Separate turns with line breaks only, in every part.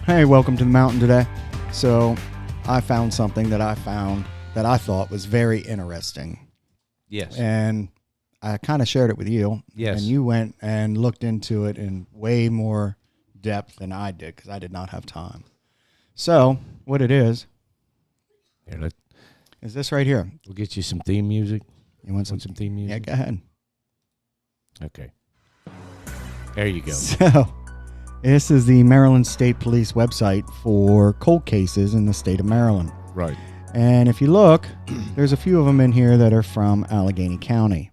Hey, welcome to the mountain today. So I found something that I thought was very interesting.
Yes.
And I kind of shared it with you.
Yes.
And you went and looked into it in way more depth than I did because I did not have time. So what it is
Here,
is this right here.
we'll get you some theme music.
You want some?
Want some theme
Yeah,
music?
go ahead.
Okay. There you go.
So this is the Maryland State Police website for cold cases in the state of Maryland.
Right.
And if you look, there's a few of them in here that are from Allegheny County.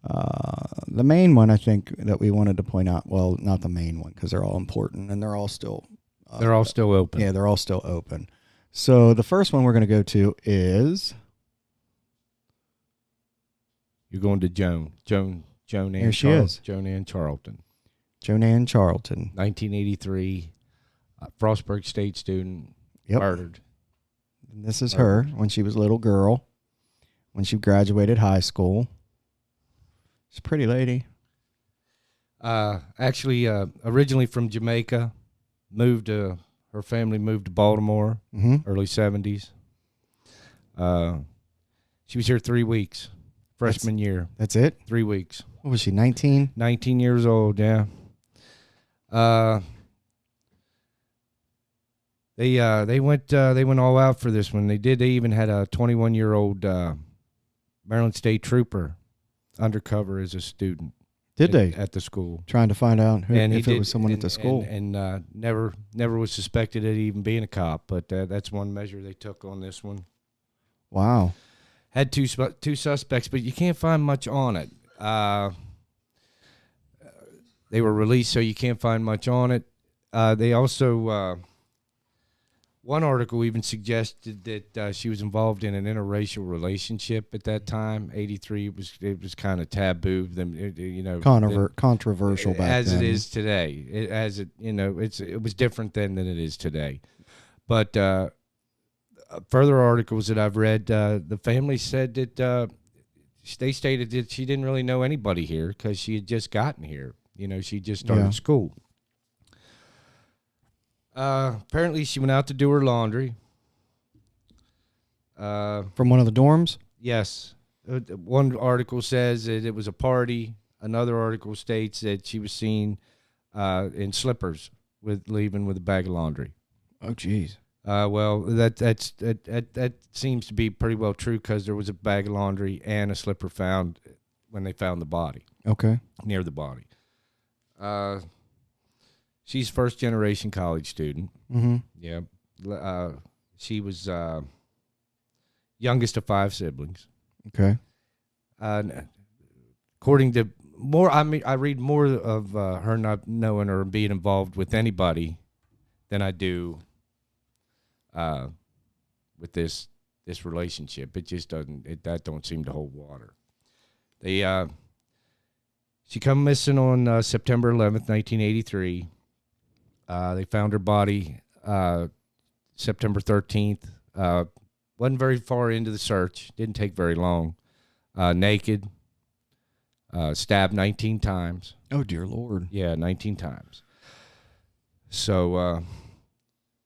The main one, I think, that we wanted to point out, well, not the main one, because they're all important, and they're all still...
They're all still open.
Yeah, they're all still open. So the first one we're going to go to is...
You're going to Joan Ann
Here she is.
Joan Ann Charlton.
Joan Ann Charlton.
1983, Frostburg State student, murdered.
And this is her when she was a little girl, when she graduated high school. She's a pretty lady.
Actually, originally from Jamaica, her family moved to Baltimore, early 70s. She was here 3 weeks, freshman year.
That's it?
3 weeks.
What was she, 19?
19 years old, yeah. They went all out for this one. They even had a 21-year-old Maryland State trooper undercover as a student.
Did they?
At the school.
Trying to find out if it was someone at the school.
And never was suspected of even being a cop, but that's one measure they took on this one.
Wow.
Had two suspects, but you can't find much on it. They were released, so you can't find much on it. They also, one article even suggested that she was involved in an interracial relationship at that time. 83 it was kind of taboo.
Controversial back then.
As it is today. It was different then than it is today. But further articles that I've read, the family said that they stated that she didn't really know anybody here because she had just gotten here. She just started school. Apparently, she went out to do her laundry.
From one of the dorms?
Yes. One article says that it was a party. Another article states that she was seen in slippers leaving with a bag of laundry.
Oh, geez.
Well, that seems to be pretty well true because there was a bag of laundry and a slipper found when they found the body.
Okay.
Near the body. She's first-generation college student.
Mm-hmm.
Yeah. She was youngest of 5 siblings.
Okay.
According to I read more of her not knowing or being involved with anybody than I do with this relationship. It just doesn't. That don't seem to hold water. She come missing on September 11th, 1983. They found her body September 13th. Wasn't very far into the search. Didn't take very long. Naked. Stabbed 19 times.
Oh, dear Lord.
Yeah, 19 times. So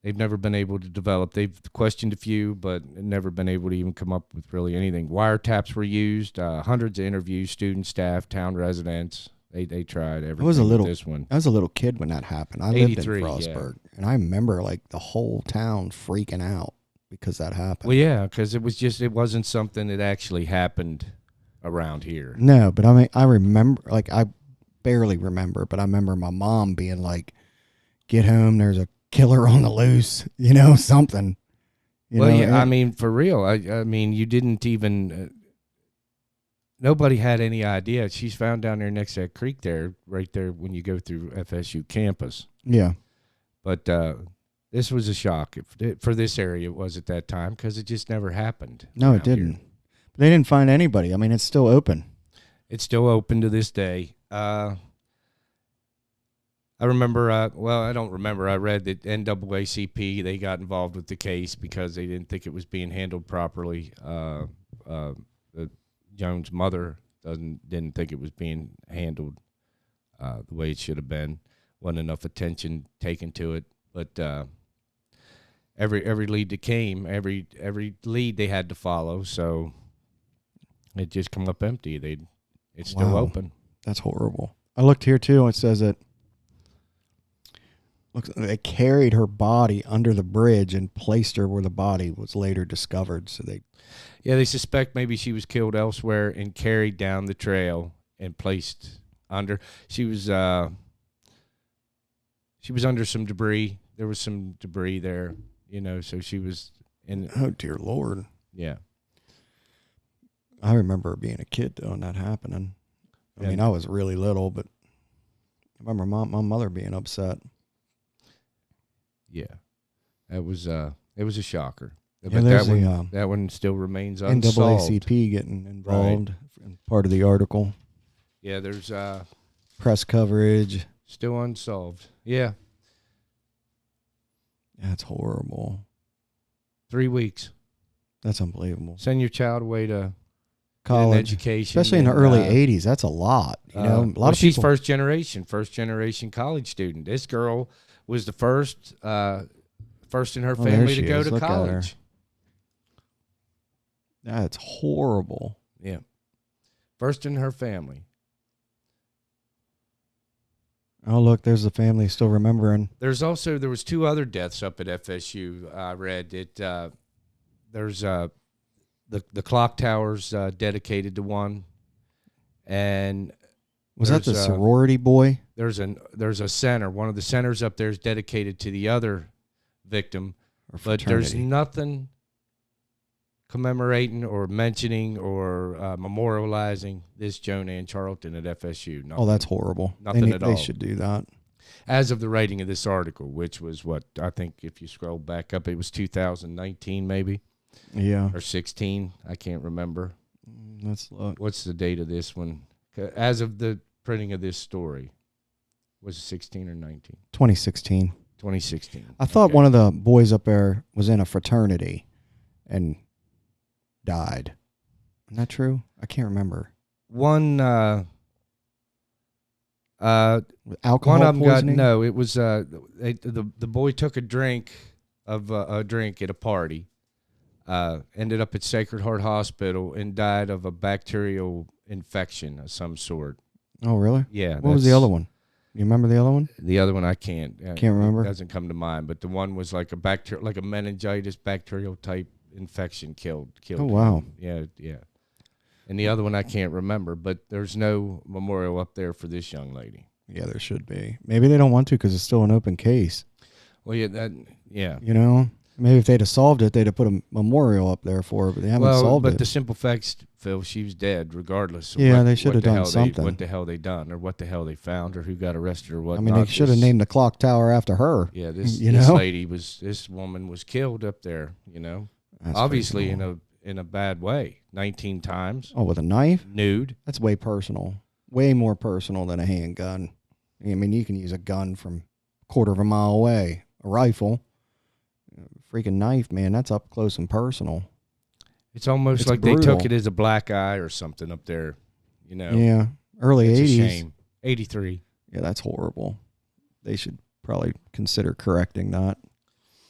they've never been able to develop. They've questioned a few, but never been able to even come up with really anything. Wiretaps were used. Hundreds of interviews, students, staff, town residents. They tried everything. This one.
I was a little kid when that happened. I lived in Frostburg, and I remember the whole town freaking out because that happened.
Well, yeah, because it wasn't something that actually happened around here.
No, but I mean, I remember, I barely remember, but I remember my mom being like, "Get home, there's a killer on the loose," something.
I mean, for real. I mean, you didn't even. Nobody had any idea. She's found down there next to that creek right there when you go through FSU campus.
Yeah.
But this was a shock for this area. It was at that time because it just never happened.
No, it didn't. Here. They didn't find anybody. I mean, it's still open.
It's still open to this day. I remember, I don't remember. I read that NAACP, they got involved with the case because they didn't think it was being handled properly. Joan's mother didn't think it was being handled the way it should have been. Wasn't enough attention taken to it. But every lead that came, every lead they had to follow, so it just come up empty. It's still
Wow.
open.
That's horrible. I looked here too. It says that they carried her body under the bridge and placed her where the body was later discovered. So
they suspect maybe she was killed elsewhere and carried down the trail and placed under. She was under some debris. There was some debris there, so she was in.
Oh dear Lord.
Yeah.
I remember being a kid when that happening. I mean, I was really little, but I remember my mother being upset.
Yeah, it was a shocker.
Yeah,
But that one still remains unsolved.
NAACP getting involved in part of the article.
Yeah, there's
press coverage.
Still unsolved. Yeah.
That's horrible.
3 weeks.
That's unbelievable.
Send your child away to
college
education,
especially in the early 80s. That's a lot. A lot of people.
She's first generation college student. This girl was the first in her family to go to college.
That's horrible.
Yeah. First in her family.
Oh, look, there's the family still remembering.
There was 2 other deaths up at FSU. I read it. There's the clock towers dedicated to one, and
was that the sorority boy?
There's a center. One of the centers up there is dedicated to the other victim, but there's nothing commemorating or mentioning or memorializing this Joan Ann Charlton at FSU. Nothing,
that's horrible.
Nothing at all.
They should do that.
As of the writing of this article, which was what I think, if you scroll back up, it was 2019 maybe.
Yeah.
Or 16. I can't remember.
Let's look.
What's the date of this one? As of the printing of this story, was it 16 or 19?
2016.
2016.
I thought one of the boys up there was in a fraternity and died. Isn't that true? I can't remember.
One
alcohol
one of them
poisoning?
it was the boy took a drink at a party. Ended up at Sacred Heart Hospital and died of a bacterial infection of some sort.
Oh, really?
Yeah.
What was the other one? You remember the other one?
The other one I can't
remember.
It doesn't come to mind. But the one was like a meningitis bacterial type infection killed.
Oh, wow.
Him. Yeah. And the other one I can't remember. But there's no memorial up there for this young lady.
Yeah, there should be. Maybe they don't want to because it's still an open case.
Well, yeah.
Maybe if they'd have solved it, they'd have put a memorial up there for her, but they haven't solved it.
But the simple facts, Phil, she was dead regardless. Of
they should have done something.
What the hell they done, or what the hell they found, or who got arrested, or what.
I mean, they should have named the clock tower after her.
Yeah, this woman was killed up there.
That's
obviously in a bad way. 19 times.
Oh, with a knife?
Nude.
That's way personal. Way more personal than a handgun. I mean, you can use a gun from a quarter of a mile away. A rifle. Freaking knife, man, that's up close and personal.
It's almost like brutal. They took it as a black eye or something up there,
Yeah, early 80s.
It's a shame. 83.
Yeah, that's horrible. They should probably consider correcting that.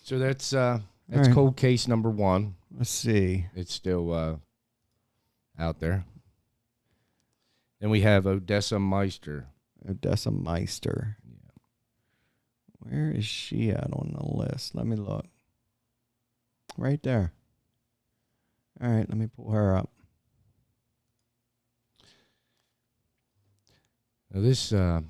So that's
right.
cold case number 1.
Let's see.
It's still out there. Then we have Odessa Meister.
Odessa Meister. Yeah. Where is she at on the list? Let me look. Right there. All right, let me pull her up.
Now this young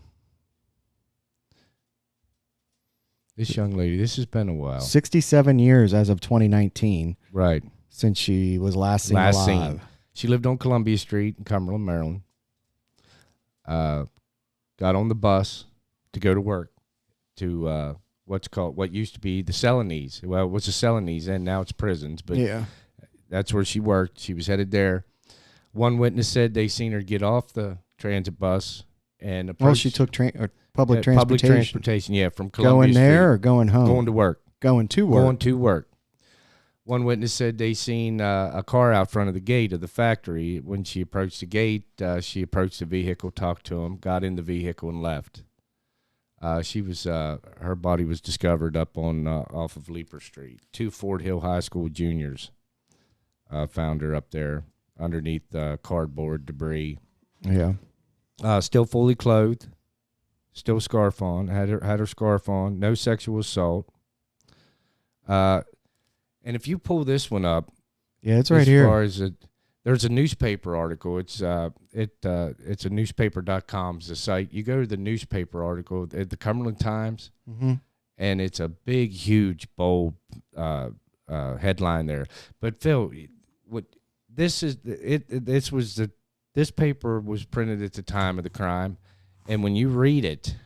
lady, this has been a while.
67 years as of 2019.
Right.
Since she was last seen alive.
She lived on Columbia Street in Cumberland, Maryland. Got on the bus to go to work to what used to be the Celanese. Well, it was the Celanese, and now it's prisons. But
yeah,
that's where she worked. She was headed there. One witness said they seen her get off the transit bus and approach.
She took public transportation.
Public transportation, yeah, from Columbia
Going
Street.
there or going home?
Going to work.
Going to work.
Going to work. One witness said they seen a car out front of the gate of the factory. When she approached the gate, she approached the vehicle, talked to him, got in the vehicle, and left. She was her body was discovered up on off of Leaper Street. 2 Fort Hill High School juniors found her up there underneath cardboard debris.
Yeah.
Still fully clothed, still scarf on. Had her scarf on. No sexual assault. And if you pull this one up,
Yeah, it's right
as
here.
far as there's a newspaper article. It's a newspaper.com's the site. You go to the newspaper article at the Cumberland Times,
Mm-hmm.
and it's a big, huge, bold headline there. But Phil, what this is? This paper was printed at the time of the crime, and when you read it,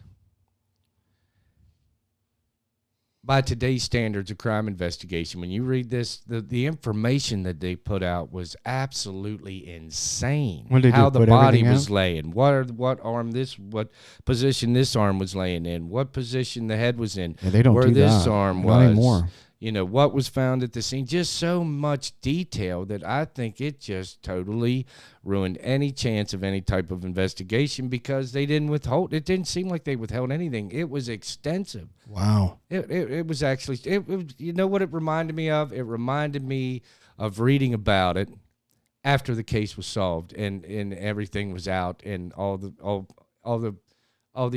by today's standards of crime investigation, when you read this, the information that they put out was absolutely insane.
What did they
How
do,
the
put
body
everything
was laying, what position this arm was laying in, what position the head was in,
Yeah, they don't
where
do
this
that.
arm
Not
was,
anymore.
what was found at the scene. Just so much detail that I think it just totally ruined any chance of any type of investigation because they didn't withhold. It didn't seem like they withheld anything. It was extensive.
Wow.
It was actually, you know what it reminded me of? It reminded me of reading about it after the case was solved and everything was out and all the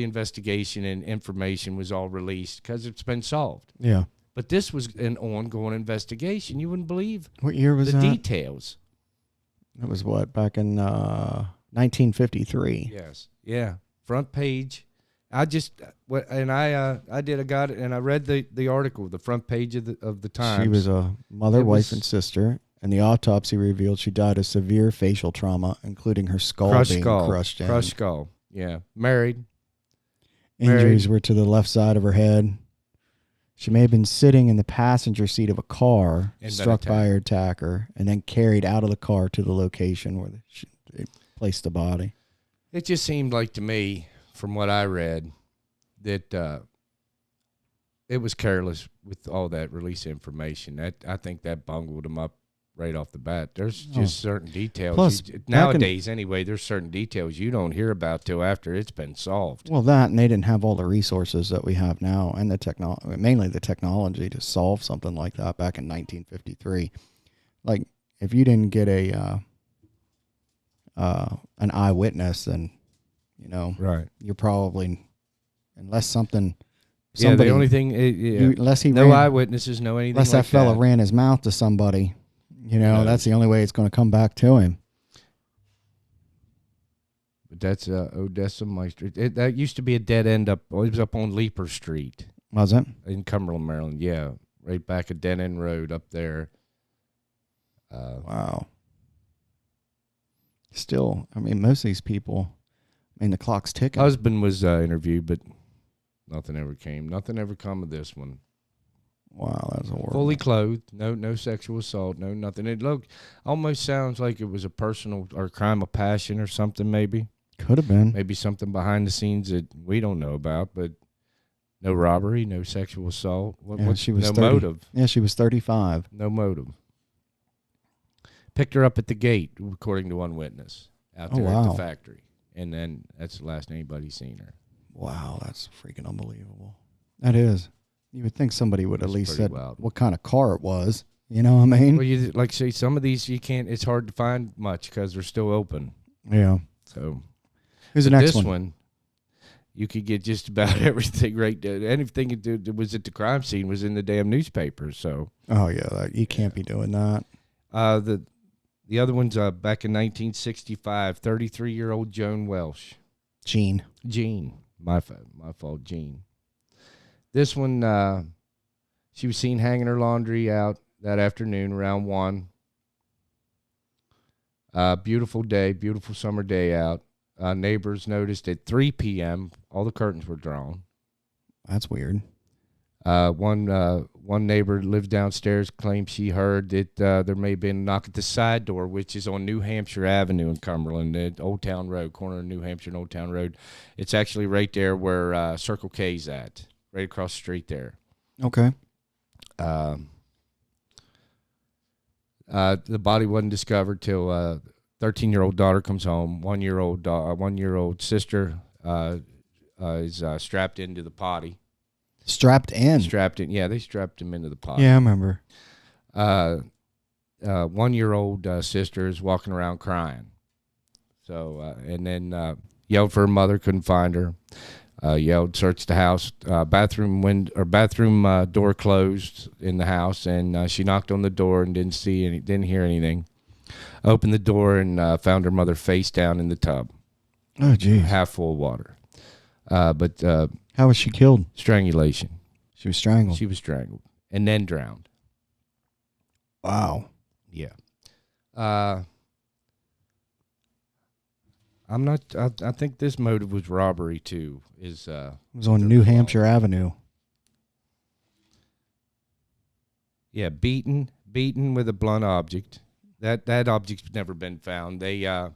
investigation and information was all released because it's been solved.
Yeah.
But this was an ongoing investigation. You wouldn't believe
What year was
the
that?
details.
It was what, back in 1953.
Yes. Yeah. Front page. I just got it and I read the article, the front page of the Times.
She was a mother,
It
wife,
was-
and sister, and the autopsy revealed she died of severe facial trauma, including her skull being crushed in.
Crushed skull. Yeah. Married.
Injuries were to the left side of her head. She may have been sitting in the passenger seat of a car,
And been
struck by
attacked.
her attacker, and then carried out of the car to the location where they placed the body.
It just seemed like to me, from what I read, that it was careless with all that release information. I think that bungled them up right off the bat. There's just certain details.
Plus,
nowadays, anyway, there's certain details you don't hear about till after it's been solved.
Well, that, and they didn't have all the resources that we have now, and mainly the technology to solve something like that back in 1953. Like, if you didn't get an eyewitness, then
Right.
you're probably, unless something.
Yeah,
Somebody,
the only thing,
unless he
no
ran,
eyewitnesses know anything
unless
like
that fella ran his mouth to somebody,
No.
that's the only way it's going to come back to him.
But that's Odessa Meister. That used to be a dead end it was up on Leaper Street
Was it?
in Cumberland, Maryland. Yeah, right back a dead end road up there.
Wow. Still, I mean, most of these people, the clock's ticking.
Husband was interviewed, but nothing ever came. Nothing ever come of this one.
Wow, that's horrible.
Fully clothed, no sexual assault, no nothing. It almost sounds like it was a personal or crime of passion or something. Maybe
Could have been.
something behind the scenes that we don't know about. But no robbery, no sexual assault.
She was
no
30.
motive.
Yeah, she was 35.
No motive. Picked her up at the gate, according to one witness, out there at the
wow.
factory. And then that's the last anybody's seen her.
Wow, that's freaking unbelievable. That is. You would think somebody would at
It's
least
pretty
said
wild.
what kind of car it was. You know what I mean?
Well, you like say some of these you can't. It's hard to find much because they're still open.
Yeah.
So
Who's the
but
next
this
one?
you could get just about everything right there. Anything that was at the crime scene was in the damn newspaper. So
Oh, yeah. You can't be doing that.
the other one's back in 1965. 33-year-old Joan Welsh.
Jean.
My fault, Jean. This one, she was seen hanging her laundry out that afternoon around 1. Beautiful day, beautiful summer day out. Neighbors noticed at 3 p.m. all the curtains were drawn.
That's weird.
One neighbor lived downstairs claimed she heard that there may have been a knock at the side door, which is on New Hampshire Avenue in Cumberland, at Old Town Road, corner of New Hampshire and Old Town Road. It's actually right there where Circle K's at, right across the street there.
Okay.
The body wasn't discovered till 13-year-old daughter comes home. 1-year-old sister is strapped into the potty.
Strapped in.
Strapped in. Yeah, they strapped him into the potty.
Yeah, I remember.
1-year-old sister is walking around crying. So, and then yelled for her mother, couldn't find her. Yelled, searched the house, bathroom door closed in the house, and she knocked on the door and didn't hear anything. Opened the door and found her mother face down in the tub.
Oh, geez.
Half full of water. But
How was she killed?
strangulation.
She was strangled.
She was strangled and then drowned.
Wow.
Yeah. I'm not. I think this motive was robbery too. It
was on New Hampshire Avenue.
Yeah, beaten with a blunt object. That object's never been found. They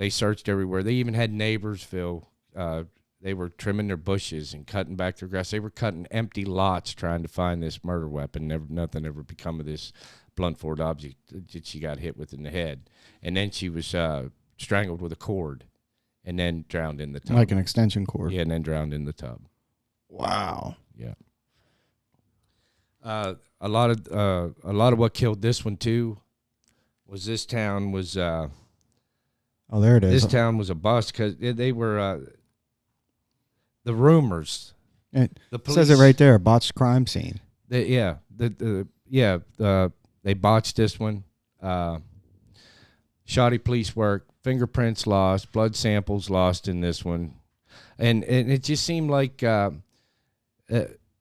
searched everywhere. They even had neighbors, Phil. They were trimming their bushes and cutting back their grass. They were cutting empty lots trying to find this murder weapon. Nothing ever become of this blunt force object that she got hit with in the head. And then she was strangled with a cord and then drowned in the tub.
Like an extension cord.
Yeah, and then drowned in the tub.
Wow.
Yeah. A lot of what killed this one too was this town was
oh, there it is.
This town was a bust because they were the rumors.
It
the police,
says it right there, botched crime scene.
They botched this one. Shoddy police work, fingerprints lost, blood samples lost in this one, and it just seemed like it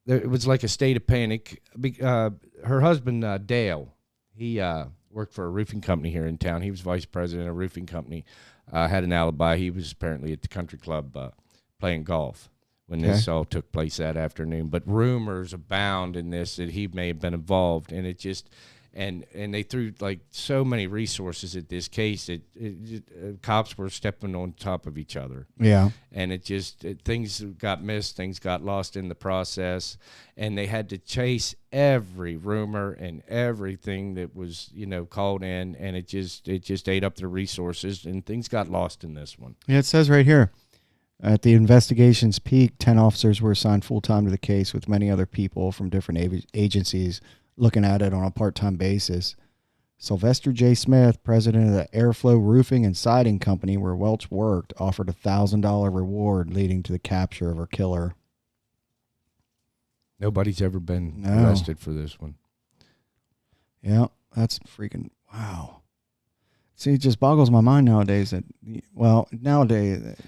was like a state of panic. Her husband Dale, he worked for a roofing company here in town. He was vice president of a roofing company. Had an alibi. He was apparently at the country club playing golf when this all took place that afternoon. But rumors abound in this that he may have been involved, and it just. And they threw like so many resources at this case that cops were stepping on top of each other.
Yeah.
And things got missed, things got lost in the process, and they had to chase every rumor and everything that was, called in, and it just ate up their resources, and things got lost in this one.
Yeah, it says right here, at the investigation's peak, 10 officers were assigned full-time to the case with many other people from different agencies looking at it on a part-time basis. Sylvester J. Smith, president of the Airflow Roofing and Siding Company where Welch worked, offered a $1,000 reward leading to the capture of her killer.
Nobody's ever been arrested for this one.
Yeah, that's freaking, wow. See, it just boggles my mind nowadays that,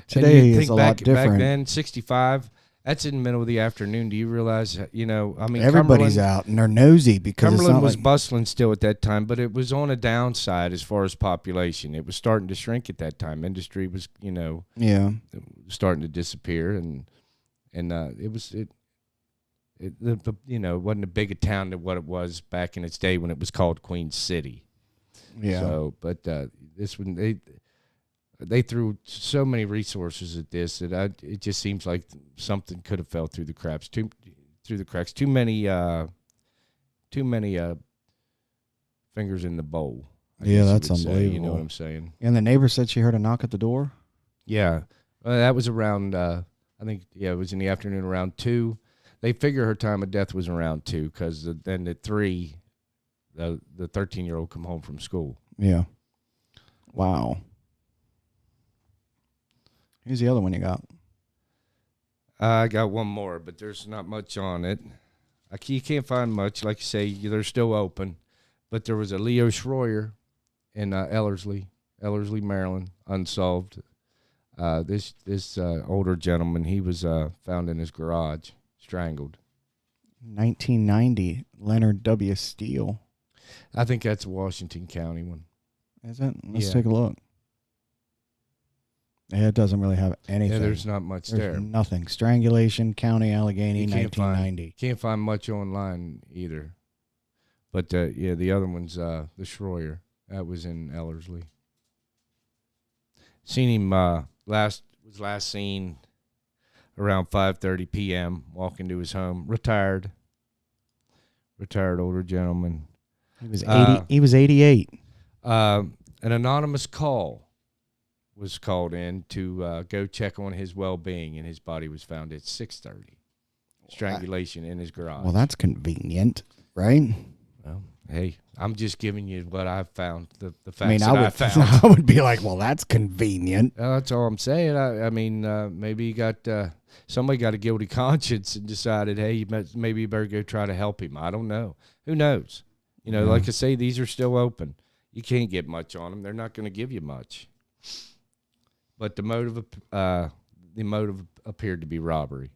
today is a lot different.
Back then, 65, that's in the middle of the afternoon. Do you realize,
everybody's out and they're nosy because
Cumberland was bustling still at that time, but it was on a downside as far as population. It was starting to shrink at that time. Industry was, starting to disappear, and it wasn't a big a town than what it was back in its day when it was called Queen City.
Yeah.
So, but this one, they threw so many resources at this that it just seems like something could have fell through the cracks. Too many fingers in the bowl.
Yeah, that's unbelievable.
You know what I'm saying?
And the neighbor said she heard a knock at the door.
Yeah, that was around. I think it was in the afternoon around 2. They figure her time of death was around 2 because then at 3, the 13-year-old come home from school.
Yeah. Wow. Here's the other one you got.
I got one more, but there's not much on it. You can't find much. Like you say, they're still open. But there was a Leo Schroyer in Ellerslie, Maryland, unsolved. This older gentleman, he was found in his garage, strangled.
1990, Leonard W. Steele.
I think that's a Washington County one.
Is it? Let's take a look. Yeah, it doesn't really have anything.
Yeah, there's not much there.
Nothing. Strangulation, County, Allegheny, 1990.
Can't find much online either. But, the other one's the Schroyer. That was in Ellerslie. Seen him last seen around 5:30 p.m. walking to his home. Retired older gentleman.
He was 80. He was 88.
An anonymous call was called in to go check on his well-being, and his body was found at 6:30. Strangulation in his garage.
Well, that's convenient, right?
Well, hey, I'm just giving you what I've found, the facts
I mean,
that I found.
I would be like, well, that's convenient.
That's all I'm saying. I mean, maybe he got somebody got a guilty conscience and decided, hey, maybe you better go try to help him. I don't know. Who knows? You know, like I say, these are still open. You can't get much on them. They're not going to give you much. But the motive appeared to be robbery.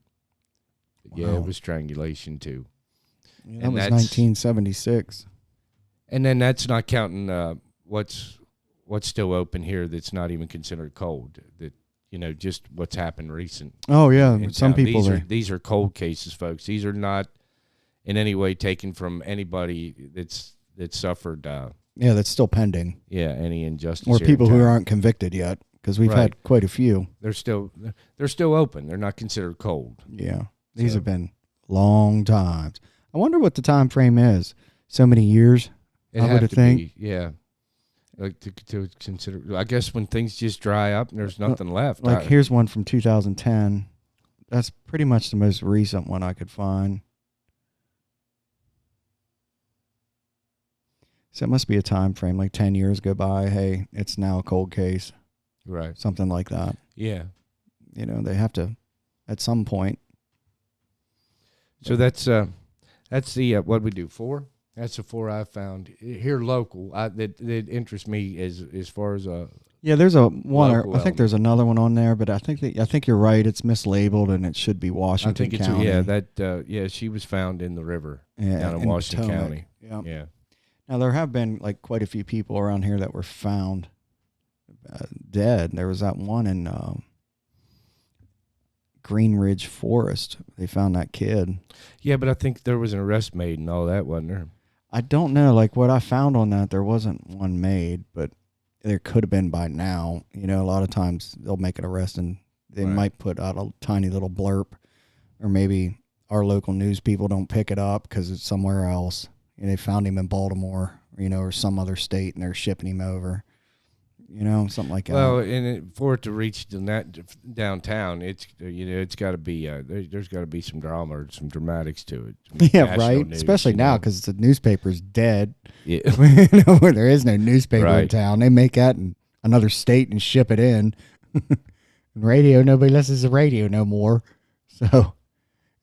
Yeah,
Wow.
it was strangulation too.
Yeah, that was 1976.
And then that's not counting what's still open here that's not even considered cold. That, you know, just what's happened recent.
Oh yeah,
in
some
town.
people
These are cold cases, folks. These are not in any way taken from anybody that suffered.
Yeah, that's still pending.
Yeah, any injustice.
Or
here
people
in
who
town.
aren't convicted yet, because we've had quite a few.
They're still open. They're not considered cold.
Yeah, these have been long times. I wonder what the time frame is. So many years. I would think.
Yeah. Like to consider, I guess when things just dry up and there's nothing left.
Like here's one from 2010. That's pretty much the most recent one I could find. So it must be a time frame, like 10 years go by. Hey, it's now a cold case.
Right.
Something like that.
Yeah.
You know, they have to, at some point.
So that's the what we do 4. That's the 4 I found here local. That interests me as far as
Yeah, there's a one. I think
element.
there's another one on there, but I think you're right. It's mislabeled and it should be Washington County.
she was found in the river
Yeah,
down in Washington
Potomac.
County.
Yeah.
Yeah.
Now there have been like quite a few people around here that were found dead. There was that one in Green Ridge Forest. They found that kid.
Yeah, but I think there was an arrest made and all that, wasn't there?
I don't know. Like what I found on that, there wasn't one made, but there could have been by now. You know, a lot of times they'll make an arrest and they might put out a tiny little blurb, or maybe our local news people don't pick it up because it's somewhere else. And they found him in Baltimore, you know, or some other state, and they're shipping him over. You know, something like that.
Well, and for it to reach downtown, it's it's got to be there's got to be some drama or some dramatics to it.
Yeah,
National
right.
news,
Especially
you
now
know.
because the newspaper's dead.
Yeah.
You know, where there is no newspaper in
Right.
town. They make that in another state and ship it in. Radio, nobody listens to radio no more. So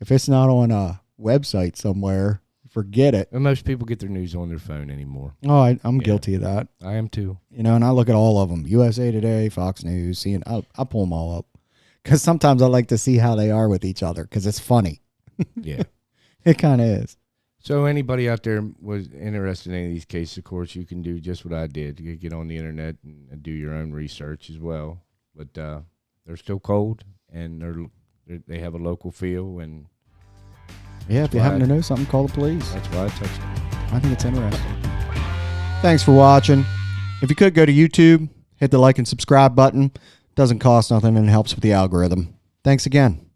if it's not on a website somewhere, forget it.
And most people get their news on their phone anymore.
Oh, I'm guilty of that.
I am too.
You know, and I look at all of them. USA Today, Fox News, CNN. I pull them all up. Because sometimes I like to see how they are with each other because it's funny.
Yeah.
It kind of is.
So anybody out there was interested in any of these cases, of course, you can do just what I did. You get on the internet and do your own research as well. But they're still cold, and they have a local feel, and
Yeah, if you happen to know something, call the police.
that's why I touched it.
I think it's interesting. Thanks for watching. If you could go to YouTube, hit the like and subscribe button. Doesn't cost nothing and it helps with the algorithm. Thanks again.